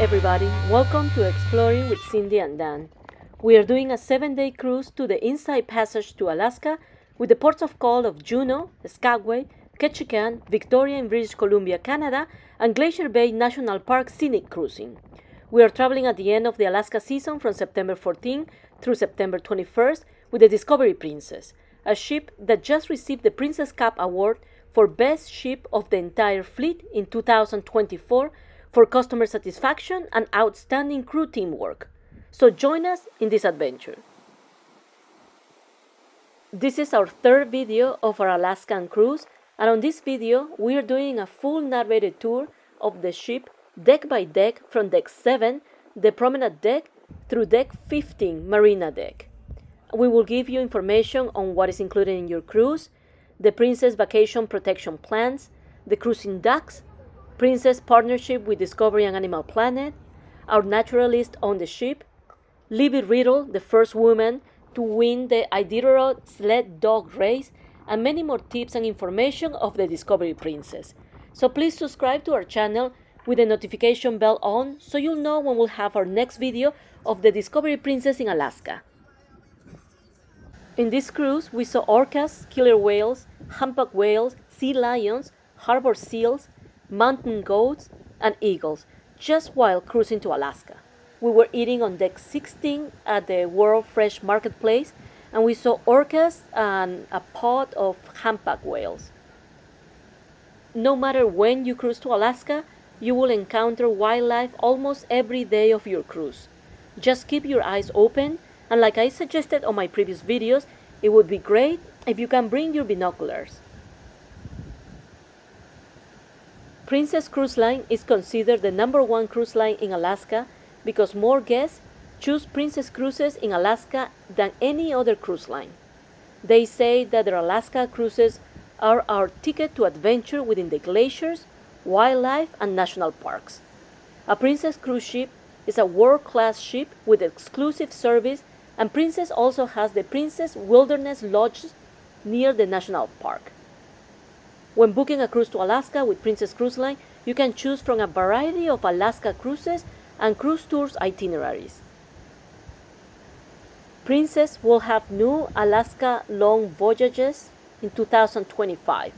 everybody, welcome to Exploring with Cindy and Dan. We are doing a 7-day cruise to the Inside Passage to Alaska with the ports of call of Juneau, Skagway, Ketchikan, Victoria in British Columbia, Canada, and Glacier Bay National Park scenic cruising. We are traveling at the end of the Alaska season from September 14 through September 21st with the Discovery Princess, a ship that just received the Princess Cup Award for Best Ship of the Entire Fleet in 2024 for customer satisfaction and outstanding crew teamwork. So join us in this adventure. This is our third video of our Alaskan cruise, and on this video we are doing a full narrated tour of the ship deck by deck from deck 7, the Promenade Deck, through deck 15, Marina Deck. We will give you information on what is included in your cruise, the Princess Vacation Protection Plans, the cruising ducks, Princess Partnership with Discovery and Animal Planet, our naturalist on the ship, Libby Riddle, the first woman to win the Iditarod sled dog race, and many more tips and information of the Discovery Princess. So please subscribe to our channel with the notification bell on so you'll know when we'll have our next video of the Discovery Princess in Alaska. In this cruise, we saw orcas, killer whales, humpback whales, sea lions, harbor seals, mountain goats, and eagles, just while cruising to Alaska. We were eating on deck 16 at the World Fresh Marketplace, and we saw orcas and a pod of humpback whales. No matter when you cruise to Alaska, you will encounter wildlife almost every day of your cruise. Just keep your eyes open, and like I suggested on my previous videos, it would be great if you can bring your binoculars. Princess Cruise Line is considered the #1 cruise line in Alaska because more guests choose Princess Cruises in Alaska than any other cruise line. They say that their Alaska cruises are our ticket to adventure within the glaciers, wildlife, and national parks. A Princess cruise ship is a world-class ship with exclusive service, and Princess also has the Princess Wilderness Lodge near the national park. When booking a cruise to Alaska with Princess Cruise Line, you can choose from a variety of Alaska cruises and cruise tours itineraries. Princess will have new Alaska long voyages in 2025,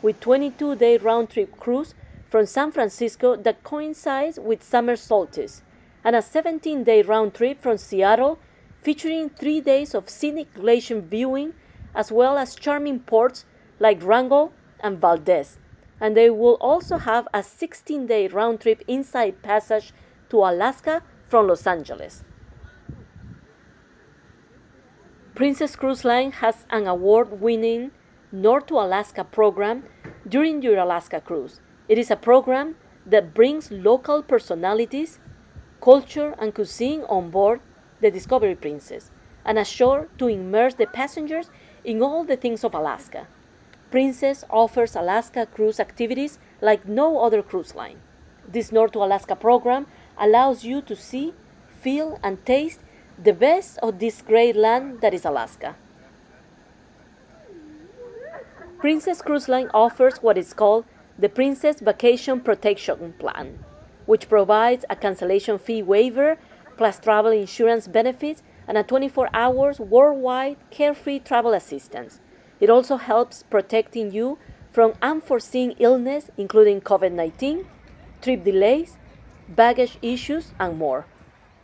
with 22-day round-trip cruise from San Francisco that coincides with summer solstice, and a 17-day round trip from Seattle featuring 3 days of scenic glacier viewing, as well as charming ports like Wrangell and Valdez. And they will also have a 16-day round-trip inside passage to Alaska from Los Angeles. Princess Cruise Line has an award-winning North to Alaska program during your Alaska cruise. It is a program that brings local personalities, culture, and cuisine on board the Discovery Princess and assure to immerse the passengers in all the things of Alaska. Princess offers Alaska cruise activities like no other cruise line. This North to Alaska program allows you to see, feel, and taste the best of this great land that is Alaska. Princess Cruise Line offers what is called the Princess Vacation Protection Plan, which provides a cancellation fee waiver plus travel insurance benefits and a 24 hours worldwide carefree travel assistance. It also helps protecting you from unforeseen illness, including COVID-19, trip delays, baggage issues, and more.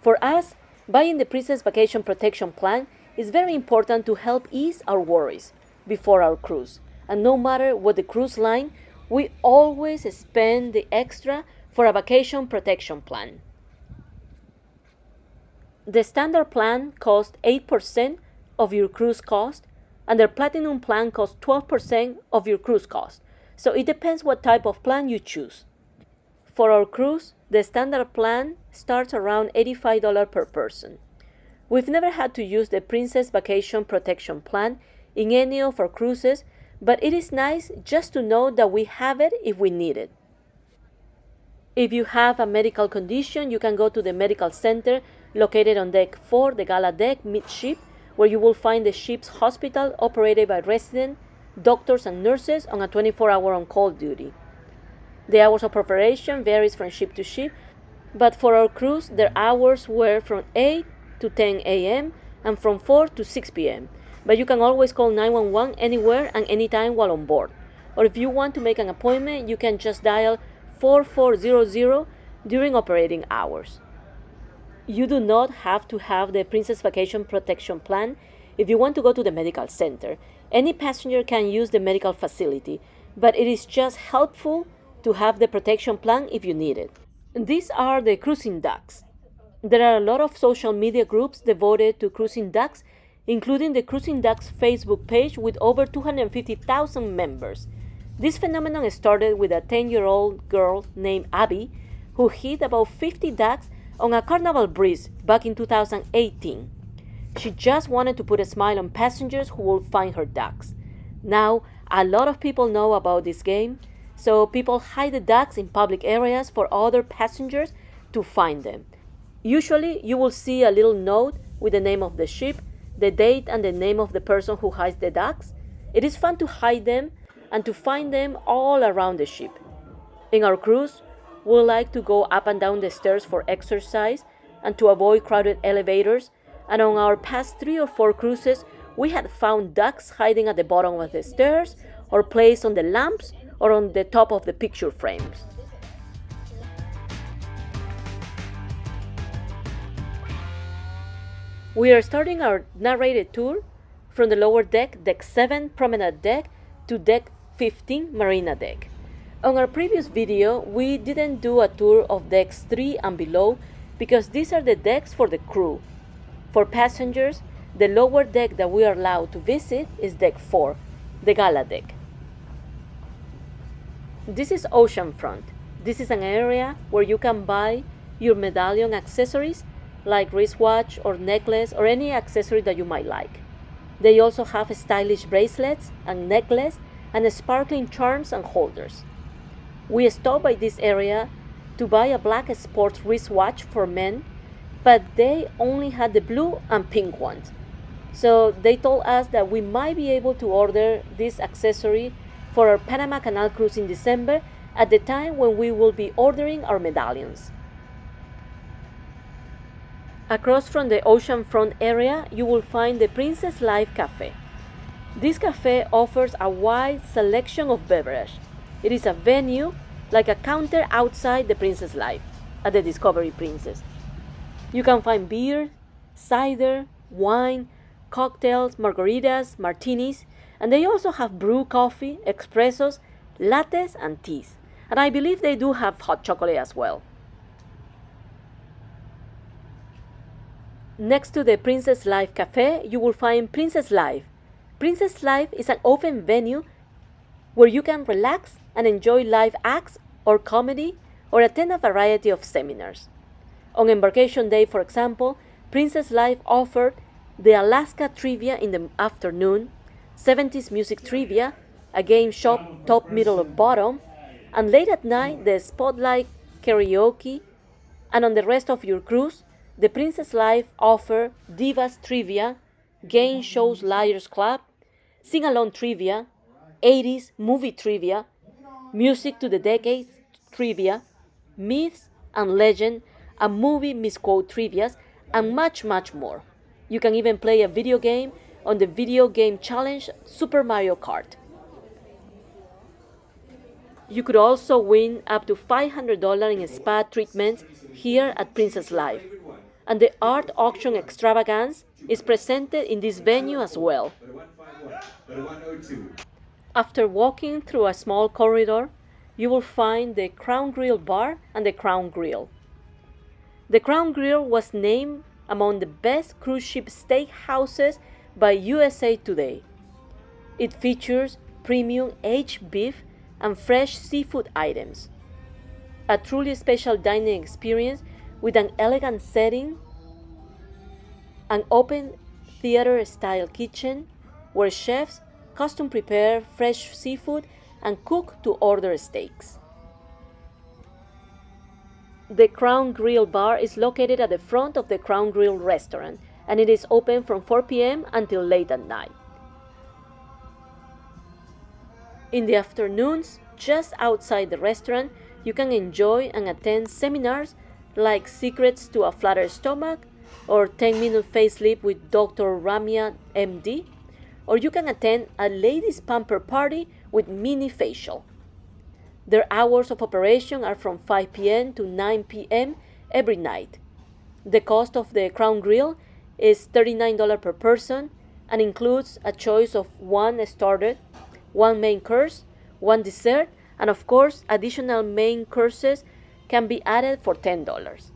For us, buying the Princess Vacation Protection Plan is very important to help ease our worries before our cruise. And no matter what the cruise line, we always spend the extra for a vacation protection plan. The standard plan costs 8% of your cruise cost, and the platinum plan costs 12% of your cruise cost. So it depends what type of plan you choose. For our cruise, the standard plan starts around $85 per person. We've never had to use the Princess Vacation Protection Plan in any of our cruises, but it is nice just to know that we have it if we need it. If you have a medical condition, you can go to the medical center located on deck 4, the Gala Deck, midship, where you will find the ship's hospital operated by resident doctors and nurses on a 24-hour on-call duty. The hours of operation varies from ship to ship, But for our cruise, their hours were from 8 to 10 a.m. and from 4 to 6 p.m. But you can always call 911 anywhere and anytime while on board. Or if you want to make an appointment, you can just dial 4400 during operating hours. You do not have to have the Princess Vacation Protection Plan if you want to go to the medical center. Any passenger can use the medical facility, but it is just helpful to have the protection plan if you need it. These are the cruising ducks. There are a lot of social media groups devoted to cruising ducks, including the Cruising Ducks Facebook page with over 250,000 members. This phenomenon started with a 10-year-old girl named Abby who hid about 50 ducks on a carnival breeze back in 2018. She just wanted to put a smile on passengers who would find her ducks. Now, a lot of people know about this game, so people hide the ducks in public areas for other passengers to find them. Usually, you will see a little note with the name of the ship, the date, and the name of the person who hides the ducks. It is fun to hide them and to find them all around the ship. In our cruise, we like to go up and down the stairs for exercise and to avoid crowded elevators, and on our past 3 or 4 cruises, we had found ducks hiding at the bottom of the stairs or placed on the lamps or on the top of the picture frames. We are starting our narrated tour from the lower deck, Deck 7, Promenade Deck, to Deck 15, Marina Deck. On our previous video, we didn't do a tour of Decks 3 and below because these are the decks for the crew. For passengers, the lower deck that we are allowed to visit is Deck 4, the Gala Deck. This is oceanfront. This is an area where you can buy your medallion accessories like wristwatch or necklace or any accessory that you might like. They also have stylish bracelets and necklace and sparkling charms and holders. We stopped by this area to buy a black sports wristwatch for men, but they only had the blue and pink ones. So they told us that we might be able to order this accessory for our Panama Canal cruise in December at the time when we will be ordering our medallions. Across from the oceanfront area, you will find the Princess Life Cafe. This cafe offers a wide selection of beverage. It is a venue like a counter outside the Princess Life at the Discovery Princess. You can find beer, cider, wine, cocktails, margaritas, martinis, and they also have brew coffee, espressos, lattes, and teas. And I believe they do have hot chocolate as well. Next to the Princess Life Cafe, you will find Princess Life. Princess Life is an open venue where you can relax and enjoy live acts or comedy or attend a variety of seminars. On Embarkation Day, for example, Princess Life offered the Alaska Trivia in the afternoon, 70s music trivia, a game shop top, middle, or bottom, and late at night, the Spotlight Karaoke, and on the rest of your cruise, the Princess Life offer Divas Trivia, Game Shows Liars Club, Sing-Along Trivia, 80s Movie Trivia, Music to the Decades Trivia, Myths and Legend, and Movie Misquote Trivias, and much, much more. You can even play a video game on the video game challenge Super Mario Kart. You could also win up to $500 in spa treatments here at Princess Life. And the art auction extravagance is presented in this venue as well. After walking through a small corridor, you will find the Crown Grill Bar and the Crown Grill. The Crown Grill was named among the best cruise ship steakhouses by USA Today. It features premium aged beef and fresh seafood items. A truly special dining experience with an elegant setting, an open theater-style kitchen where chefs custom prepare fresh seafood and cook to order steaks. The Crown Grill Bar is located at the front of the Crown Grill restaurant, and it is open from 4 p.m. until late at night. In the afternoons, just outside the restaurant, you can enjoy and attend seminars like Secrets to a Flatter Stomach, or 10-minute facelift with Dr. Ramya MD, or you can attend a ladies' pamper party with mini facial. Their hours of operation are from 5 p.m. to 9 p.m. every night. The cost of the Crown Grill is $39 per person and includes a choice of one starter, one main course, one dessert, and of course, additional main courses can be added for $10.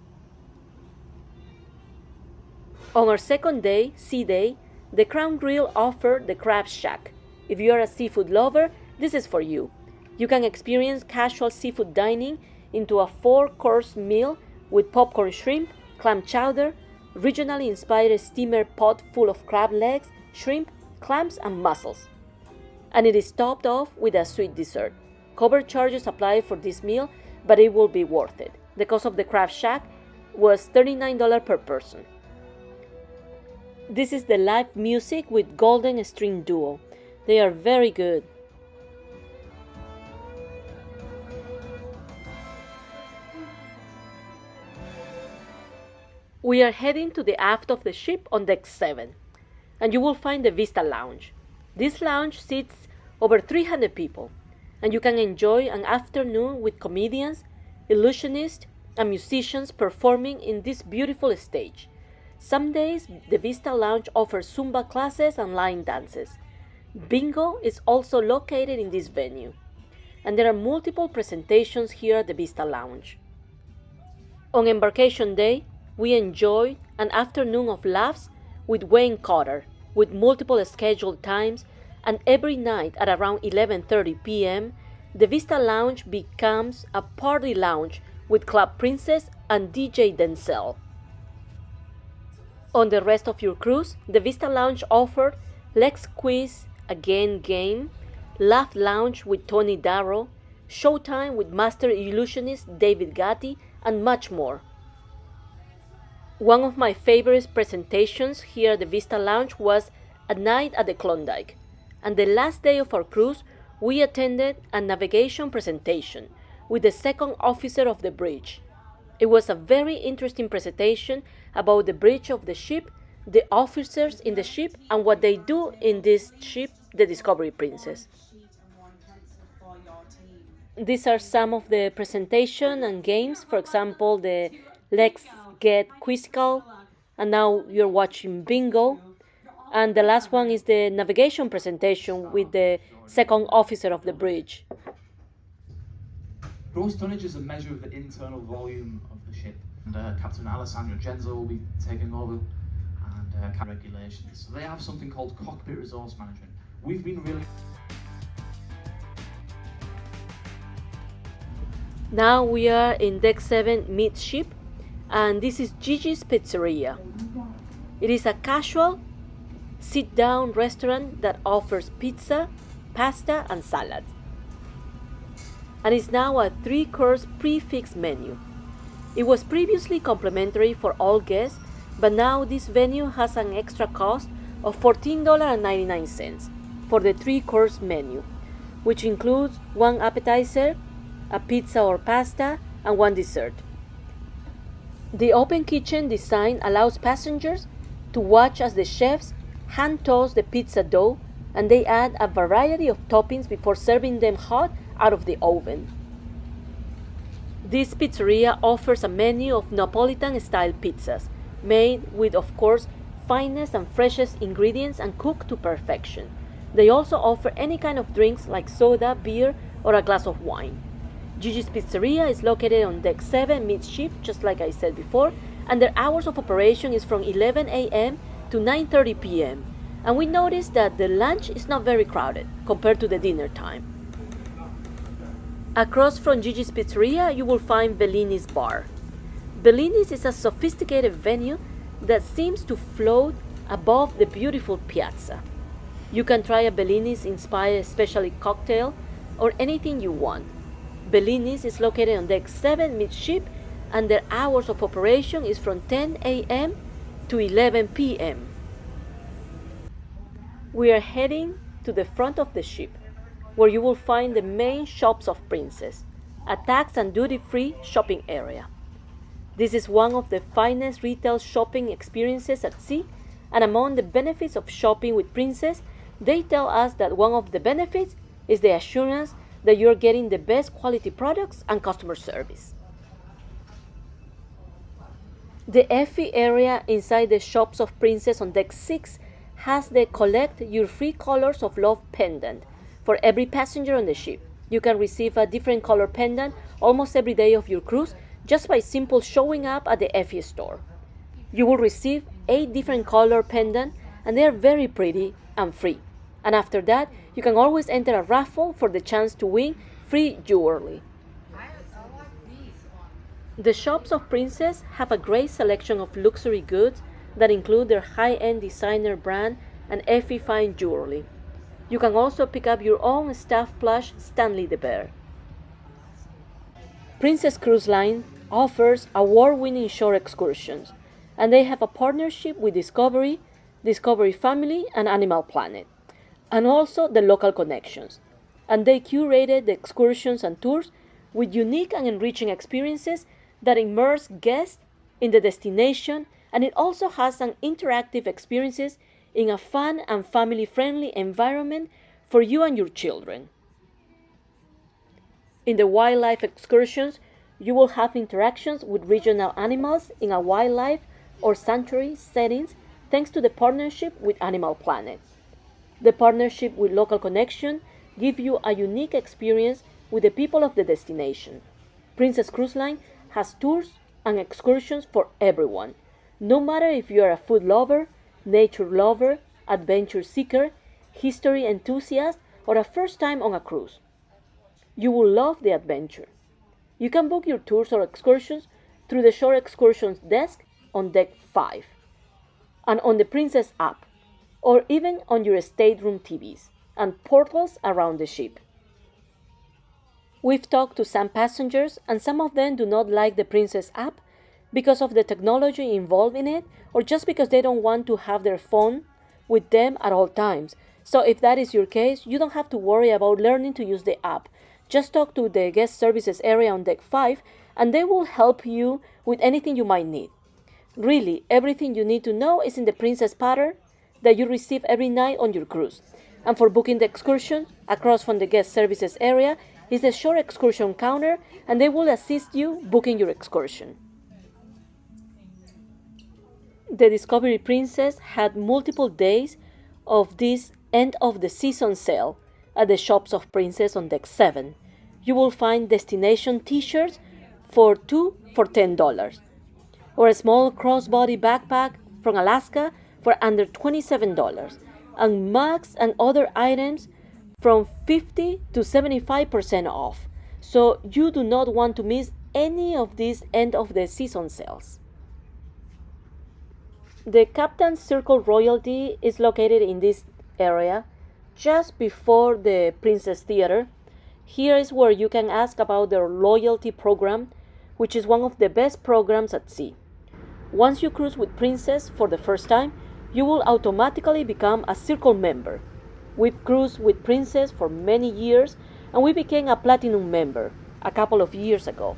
On our second day, Sea Day, the Crown Grill offered the Crab Shack. If you are a seafood lover, this is for you. You can experience casual seafood dining into a 4-course meal with popcorn shrimp, clam chowder, regionally inspired steamer pot full of crab legs, shrimp, clams, and mussels. And it is topped off with a sweet dessert. Cover charges apply for this meal, but it will be worth it. The cost of the Crab Shack was $39 per person. This is the live music with Golden String Duo. They are very good. We are heading to the aft of the ship on deck 7, and you will find the Vista Lounge. This lounge seats over 300 people, and you can enjoy an afternoon with comedians, illusionists, and musicians performing in this beautiful stage. Some days, the Vista Lounge offers Zumba classes and line dances. Bingo is also located in this venue, and there are multiple presentations here at the Vista Lounge. On embarkation day, we enjoyed an afternoon of laughs with Wayne Cotter, with multiple scheduled times, and every night at around 11:30 p.m., the Vista Lounge becomes a party lounge with Club Princess and DJ Denzel. On the rest of your cruise, the Vista Lounge offered Let's Quiz Again game, Laugh Lounge with Tony Darrow, Showtime with master illusionist David Gatti, and much more. One of my favorite presentations here at the Vista Lounge was A Night at the Klondike, and the last day of our cruise, we attended a navigation presentation with the second officer of the bridge. It was a very interesting presentation about the bridge of the ship, the officers in the ship, and what they do in this ship, the Discovery Princess. These are some of the presentation and games. For example, the Let's Get Quizzical, and now you're watching Bingo. And the last one is the navigation presentation with the second officer of the bridge. Gross tonnage is a measure of the internal volume of the ship. And Captain Alessandro Genzo will be taking over, and regulations. So they have something called cockpit resource management. We've been really... Now we are in deck 7 midship, and this is Gigi's Pizzeria. It is a casual sit-down restaurant that offers pizza, pasta, and salad. And is now a 3-course prix-fixe menu. It was previously complimentary for all guests, but now this venue has an extra cost of $14.99 for the 3-course menu, which includes one appetizer, a pizza or pasta, and one dessert. The open kitchen design allows passengers to watch as the chefs hand toss the pizza dough, and they add a variety of toppings before serving them hot out of the oven. This pizzeria offers a menu of Napolitan-style pizzas, made with, of course, finest and freshest ingredients and cooked to perfection. They also offer any kind of drinks like soda, beer, or a glass of wine. Gigi's Pizzeria is located on deck 7 midship, just like I said before, and their hours of operation is from 11 a.m. to 9:30 p.m. And we noticed that the lunch is not very crowded compared to the dinner time. Across from Gigi's Pizzeria, you will find Bellini's Bar. Bellini's is a sophisticated venue that seems to float above the beautiful piazza. You can try a Bellini's inspired specialty cocktail or anything you want. Bellini's is located on deck 7 midship, and their hours of operation is from 10 a.m. to 11 p.m. We are heading to the front of the ship, where you will find the main shops of Princess, a tax and duty-free shopping area. This is one of the finest retail shopping experiences at sea, and among the benefits of shopping with Princess, they tell us that one of the benefits is the assurance that you're getting the best quality products and customer service. The Effie area inside the shops of Princess on deck 6 has the Collect Your Free Colors of Love pendant for every passenger on the ship. You can receive a different color pendant almost every day of your cruise just by simple showing up at the Effie store. You will receive 8 different color pendants, and they are very pretty and free. And after that, you can always enter a raffle for the chance to win free jewelry. The shops of Princess have a great selection of luxury goods that include their high-end designer brand and Effie fine jewelry. You can also pick up your own staff plush Stanley the Bear. Princess Cruise Line offers award-winning shore excursions, and they have a partnership with Discovery, Discovery Family, and Animal Planet, and also the local connections. And they curated the excursions and tours with unique and enriching experiences that immerse guests in the destination, and it also has an interactive experiences in a fun and family-friendly environment for you and your children. In the wildlife excursions, you will have interactions with regional animals in a wildlife or sanctuary settings thanks to the partnership with Animal Planet. The partnership with Local Connection gives you a unique experience with the people of the destination. Princess Cruise Line has tours and excursions for everyone, no matter if you are a food lover, nature lover, adventure seeker, history enthusiast, or a first time on a cruise. You will love the adventure. You can book your tours or excursions through the Shore Excursions desk on deck 5 and on the Princess app, or even on your stateroom TVs and portals around the ship. We've talked to some passengers, and some of them do not like the Princess app because of the technology involved in it, or just because they don't want to have their phone with them at all times. So if that is your case, you don't have to worry about learning to use the app. Just talk to the guest services area on deck 5, and they will help you with anything you might need. Really, everything you need to know is in the Princess pattern that you receive every night on your cruise. And for booking the excursion, across from the guest services area is the shore excursion counter, and they will assist you booking your excursion. The Discovery Princess had multiple days of this end of the season sale at the shops of Princess on deck 7. You will find destination t-shirts for 2 for $10, or a small crossbody backpack from Alaska for under $27, and mugs and other items from 50 to 75% off. So you do not want to miss any of these end of the season sales. The Captain's Circle Royalty is located in this area, just before the Princess Theater. Here is where you can ask about their loyalty program, which is one of the best programs at sea. Once you cruise with Princess for the first time, you will automatically become a Circle member. We've cruised with Princess for many years, and we became a Platinum member a couple of years ago,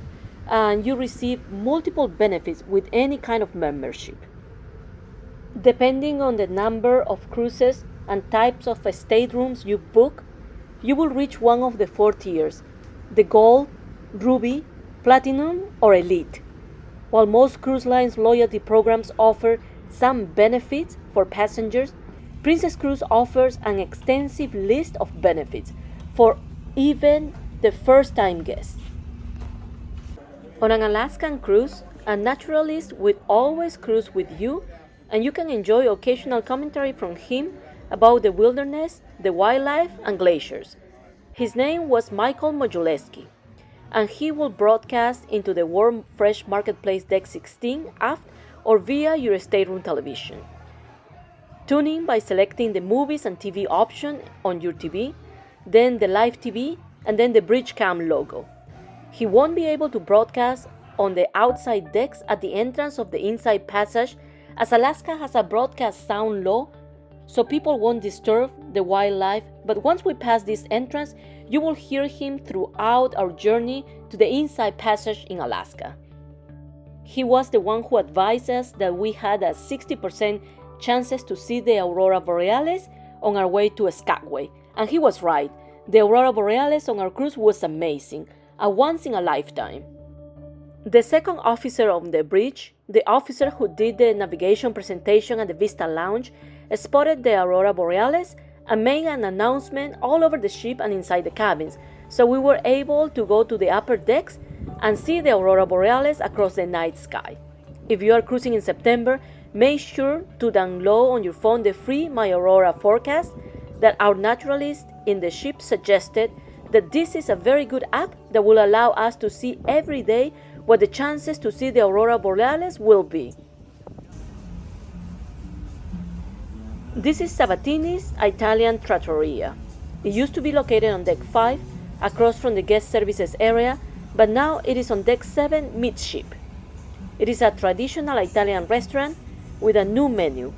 and you receive multiple benefits with any kind of membership. Depending on the number of cruises and types of staterooms you book, you will reach one of the 4 tiers: the Gold, Ruby, Platinum, or Elite. While most cruise lines' loyalty programs offer some benefits for passengers, Princess Cruise offers an extensive list of benefits for even the first-time guests. On an Alaskan cruise, a naturalist will always cruise with you, and you can enjoy occasional commentary from him about the wilderness, the wildlife, and glaciers. His name was Michael Mojuleski, and he will broadcast into the Warm Fresh Marketplace Deck 16 aft or via your stateroom television. Tune in by selecting the movies and TV option on your TV, then the live TV, and then the Bridge Cam logo. He won't be able to broadcast on the outside decks at the entrance of the inside passage, as Alaska has a broadcast sound law, so people won't disturb the wildlife, but once we pass this entrance, you will hear him throughout our journey to the inside passage in Alaska. He was the one who advised us that we had a 60% chances to see the Aurora Borealis on our way to Skagway. And he was right. The Aurora Borealis on our cruise was amazing, a once in a lifetime. The second officer on the bridge, the officer who did the navigation presentation at the Vista Lounge, spotted the Aurora Borealis and made an announcement all over the ship and inside the cabins, so we were able to go to the upper decks and see the Aurora Borealis across the night sky. If you are cruising in September, make sure to download on your phone the free My Aurora forecast that our naturalist in the ship suggested, that this is a very good app that will allow us to see every day what the chances to see the Aurora Borealis will be. This is Sabatini's Italian trattoria. It used to be located on deck 5, across from the guest services area, but now it is on deck 7 midship. It is a traditional Italian restaurant with a new menu.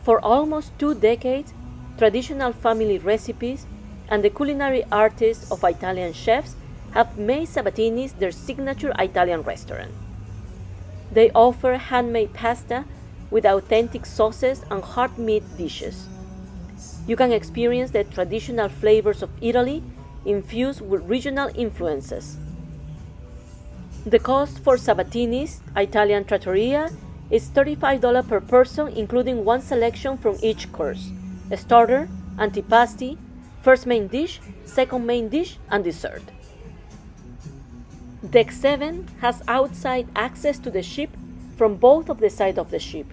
For almost 2 decades, traditional family recipes and the culinary artists of Italian chefs have made Sabatini's their signature Italian restaurant. They offer handmade pasta with authentic sauces and hard meat dishes. You can experience the traditional flavors of Italy infused with regional influences. The cost for Sabatini's Italian trattoria is $35 per person, including one selection from each course: a starter, antipasti, first main dish, second main dish, and dessert. Deck 7 has outside access to the ship from both of the sides of the ship.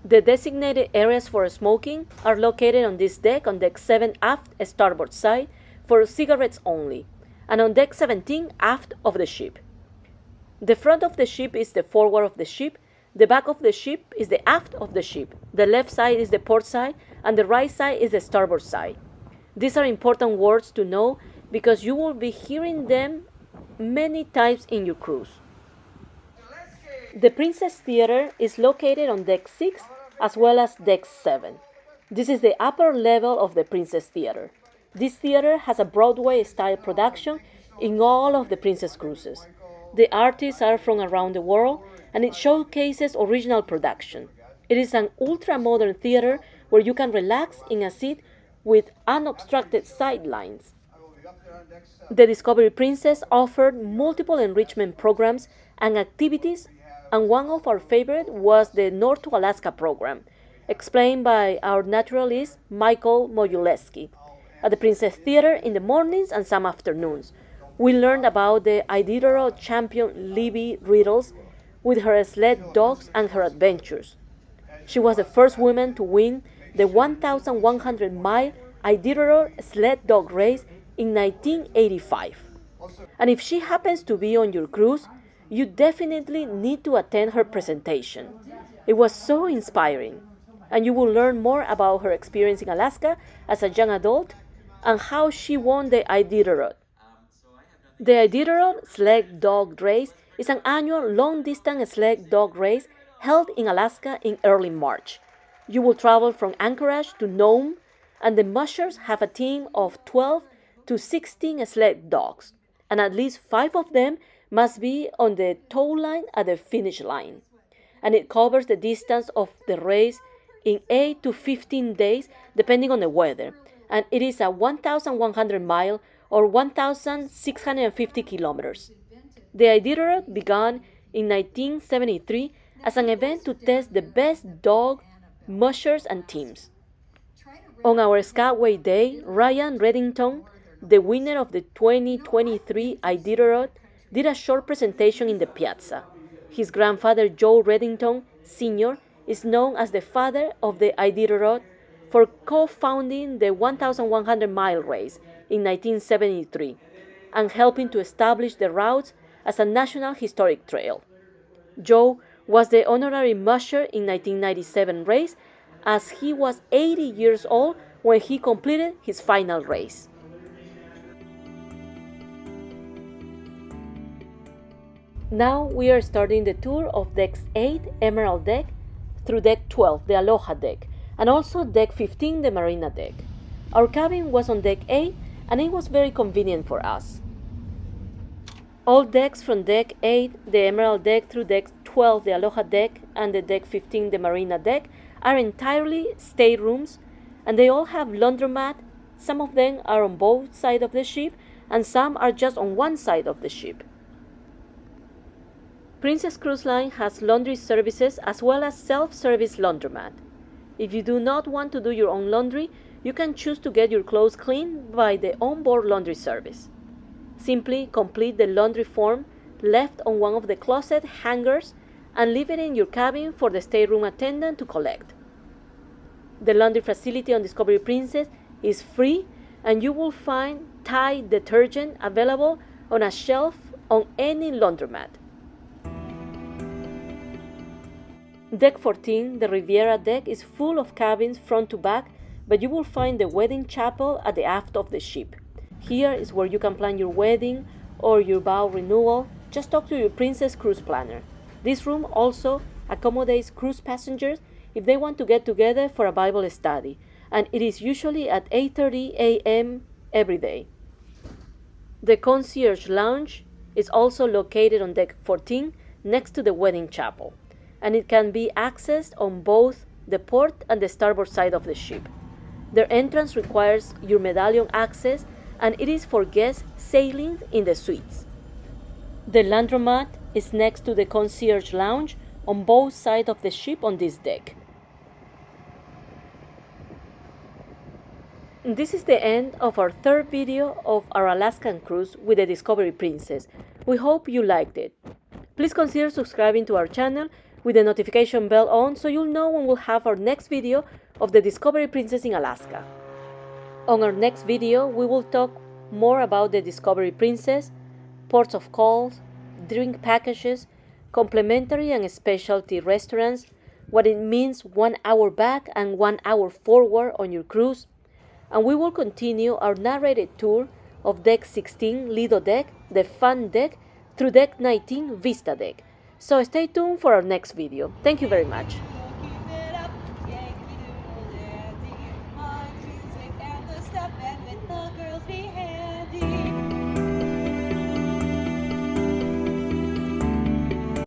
The designated areas for smoking are located on this deck, on deck 7 aft starboard side for cigarettes only, and on deck 17 aft of the ship. The front of the ship is the forward of the ship, the back of the ship is the aft of the ship, the left side is the port side, and the right side is the starboard side. These are important words to know because you will be hearing them many times in your cruise. The Princess Theater is located on deck 6 as well as deck 7. This is the upper level of the Princess Theater. This theater has a Broadway-style production in all of the Princess cruises. The artists are from around the world, and it showcases original production. It is an ultra-modern theater where you can relax in a seat with unobstructed sidelines. The Discovery Princess offered multiple enrichment programs and activities, and one of our favorites was the North to Alaska program, explained by our naturalist Michael Mojuleski. At the Princess Theater in the mornings and some afternoons, we learned about the Iditarod champion Libby riddles with her sled dogs and her adventures. She was the first woman to win the 1,100-mile Iditarod sled dog race in 1985. And if she happens to be on your cruise, you definitely need to attend her presentation. It was so inspiring, and you will learn more about her experience in Alaska as a young adult and how she won the Iditarod. The Iditarod Sled Dog Race is an annual long-distance sled dog race held in Alaska in early March. You will travel from Anchorage to Nome, and the mushers have a team of 12 to 16 sled dogs, and at least 5 of them must be on the tow line at the finish line. And it covers the distance of the race in 8 to 15 days, depending on the weather. And it is a 1,100 mile or 1,650 kilometers. The Iditarod began in 1973 as an event to test the best dog mushers and teams. On our Skagway day, Ryan Reddington, the winner of the 2023 Iditarod, did a short presentation in the piazza. His grandfather, Joe Reddington Sr., is known as the father of the Iditarod for co-founding the 1,100-mile race in 1973 and helping to establish the routes as a National Historic Trail. Joe was the honorary musher in 1997 race, as he was 80 years old when he completed his final race. Now we are starting the tour of decks 8, Emerald Deck, through deck 12, the Aloha Deck, and also deck 15, the Marina Deck. Our cabin was on deck 8, and it was very convenient for us. All decks from deck 8, the Emerald deck, through deck 12, the Aloha deck, and the deck 15, the Marina deck, are entirely staterooms, and they all have laundromat. Some of them are on both sides of the ship, and some are just on one side of the ship. Princess Cruise Line has laundry services as well as self-service laundromat. If you do not want to do your own laundry, you can choose to get your clothes cleaned by the onboard laundry service. Simply complete the laundry form left on one of the closet hangers and leave it in your cabin for the stateroom attendant to collect. The laundry facility on Discovery Princess is free, and you will find Tide detergent available on a shelf on any laundromat. Deck 14, the Riviera deck, is full of cabins front to back, but you will find the wedding chapel at the aft of the ship. Here is where you can plan your wedding or your vow renewal. Just talk to your Princess Cruise planner. This room also accommodates cruise passengers if they want to get together for a Bible study, and it is usually at 8:30 a.m. every day. The Concierge Lounge is also located on deck 14 next to the wedding chapel, and it can be accessed on both the port and the starboard side of the ship. Their entrance requires your medallion access, and it is for guests sailing in the suites. The laundromat is next to the Concierge Lounge on both sides of the ship on this deck. This is the end of our third video of our Alaskan cruise with the Discovery Princess. We hope you liked it. Please consider subscribing to our channel with the notification bell on so you'll know when we'll have our next video of the Discovery Princess in Alaska. On our next video, we will talk more about the Discovery Princess, ports of call, drink packages, complimentary and specialty restaurants, what it means 1 hour back and 1 hour forward on your cruise, and we will continue our narrated tour of Deck 16, Lido Deck, the Fun Deck, through Deck 19, Vista Deck. So stay tuned for our next video. Thank you very much.